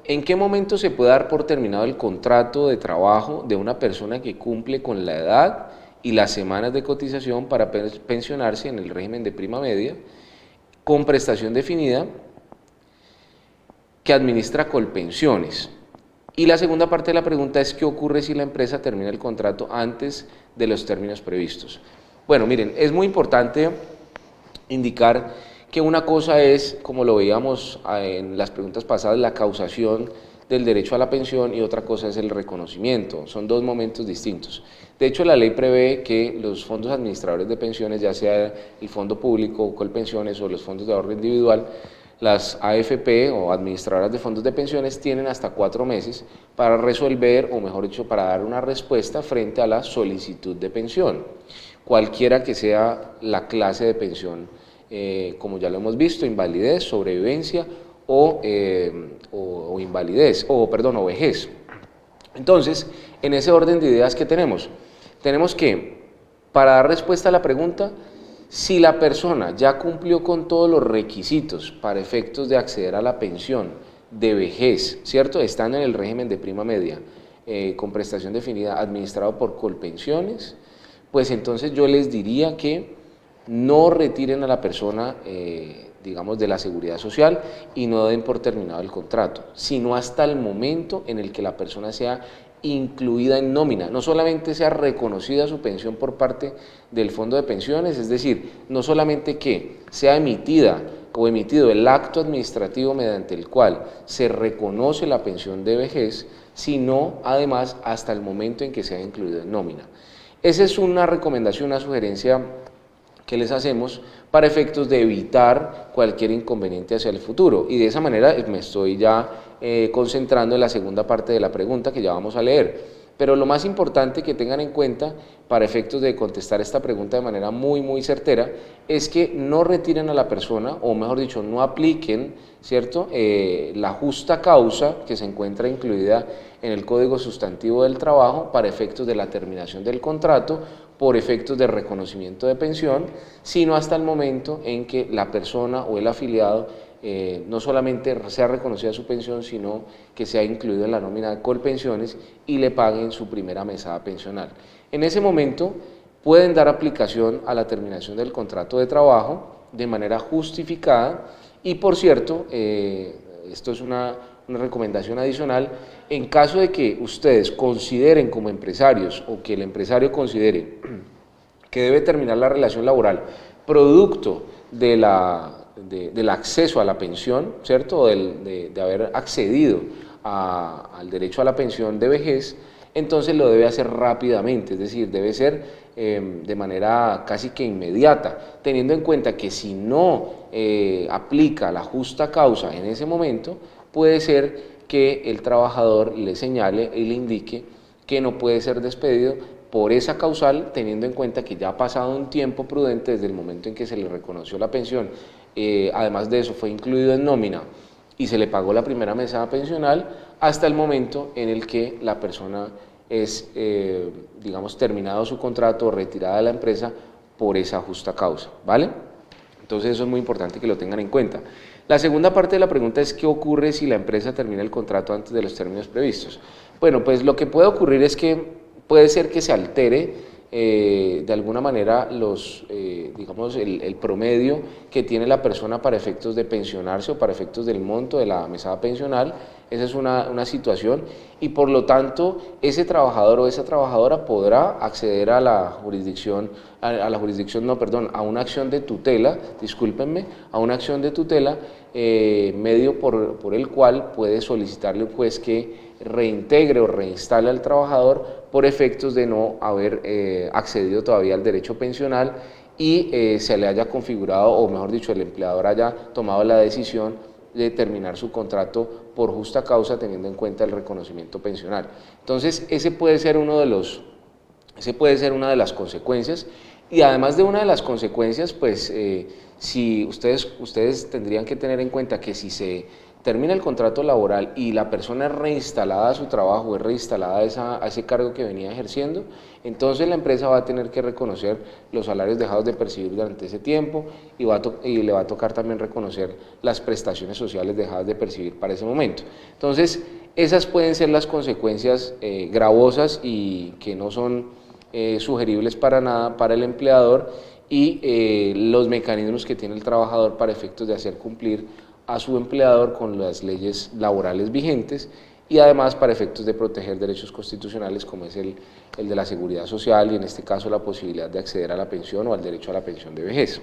¿En qué momento se puede dar por terminado el contrato de trabajo de una persona que cumple con la edad y las semanas de cotización para pensionarse en el régimen de prima media con prestación definida que administra Colpensiones? Y la segunda parte de la pregunta es: ¿qué ocurre si la empresa termina el contrato antes de los términos previstos? Bueno, miren, es muy importante indicar que una cosa es, como lo veíamos en las preguntas pasadas, la causación del derecho a la pensión, y otra cosa es el reconocimiento. Son dos momentos distintos. De hecho, la ley prevé que los fondos administradores de pensiones, ya sea el fondo público, Colpensiones, o los fondos de ahorro individual, las AFP o administradoras de fondos de pensiones, tienen hasta 4 meses para resolver, o mejor dicho, para dar una respuesta frente a la solicitud de pensión, cualquiera que sea la clase de pensión, como ya lo hemos visto: invalidez, sobrevivencia o invalidez, o vejez. Entonces, en ese orden de ideas que tenemos que, para dar respuesta a la pregunta, si la persona ya cumplió con todos los requisitos para efectos de acceder a la pensión de vejez, ¿cierto? Están en el régimen de prima media, con prestación definida, administrado por Colpensiones, pues entonces yo les diría que no retiren a la persona, digamos, de la seguridad social, y no den por terminado el contrato, sino hasta el momento en el que la persona sea incluida en nómina, no solamente sea reconocida su pensión por parte del fondo de pensiones, es decir, no solamente que sea emitida o emitido el acto administrativo mediante el cual se reconoce la pensión de vejez, sino además hasta el momento en que sea incluido en nómina. Esa es una recomendación, una sugerencia que les hacemos para efectos de evitar cualquier inconveniente hacia el futuro, y de esa manera me estoy ya concentrando en la segunda parte de la pregunta, que ya vamos a leer. Pero lo más importante que tengan en cuenta para efectos de contestar esta pregunta de manera muy certera es que no retiren a la persona, o mejor dicho, no apliquen, ¿cierto?, la justa causa que se encuentra incluida en el Código Sustantivo del Trabajo para efectos de la terminación del contrato por efectos de reconocimiento de pensión, sino hasta el momento en que la persona o el afiliado no solamente sea reconocida su pensión, sino que sea incluido en la nómina de Colpensiones y le paguen su primera mesada pensional. En ese momento pueden dar aplicación a la terminación del contrato de trabajo de manera justificada, y por cierto, esto es una recomendación adicional: en caso de que ustedes consideren como empresarios, o que el empresario considere que debe terminar la relación laboral producto del acceso a la pensión, ¿cierto?, o de haber accedido al derecho a la pensión de vejez, entonces lo debe hacer rápidamente, es decir, debe ser de manera casi que inmediata, teniendo en cuenta que si no aplica la justa causa en ese momento, puede ser que el trabajador le señale y le indique que no puede ser despedido por esa causal, teniendo en cuenta que ya ha pasado un tiempo prudente desde el momento en que se le reconoció la pensión. Además de eso, fue incluido en nómina y se le pagó la primera mesada pensional, hasta el momento en el que la persona es, digamos, terminado su contrato o retirada de la empresa por esa justa causa, ¿vale? Entonces eso es muy importante que lo tengan en cuenta. La segunda parte de la pregunta es: ¿qué ocurre si la empresa termina el contrato antes de los términos previstos? Bueno, pues lo que puede ocurrir es que puede ser que se altere de alguna manera digamos, el promedio que tiene la persona para efectos de pensionarse o para efectos del monto de la mesada pensional. Esa es una situación, y por lo tanto ese trabajador o esa trabajadora podrá acceder a la jurisdicción, a una acción de tutela, discúlpenme, a una acción de tutela, medio por el cual puede solicitarle un juez que reintegre o reinstale al trabajador por efectos de no haber accedido todavía al derecho pensional, y se le haya configurado, o mejor dicho, el empleador haya tomado la decisión de terminar su contrato por justa causa, teniendo en cuenta el reconocimiento pensional. Entonces, ese puede ser una de las consecuencias. Y además de una de las consecuencias, pues si ustedes tendrían que tener en cuenta que si se termina el contrato laboral y la persona es reinstalada a su trabajo, es reinstalada a ese cargo que venía ejerciendo, entonces la empresa va a tener que reconocer los salarios dejados de percibir durante ese tiempo y le va a tocar también reconocer las prestaciones sociales dejadas de percibir para ese momento. Entonces, esas pueden ser las consecuencias gravosas y que no son sugeribles para nada para el empleador y los mecanismos que tiene el trabajador para efectos de hacer cumplir a su empleador con las leyes laborales vigentes y además para efectos de proteger derechos constitucionales como es el de la seguridad social y en este caso la posibilidad de acceder a la pensión o al derecho a la pensión de vejez.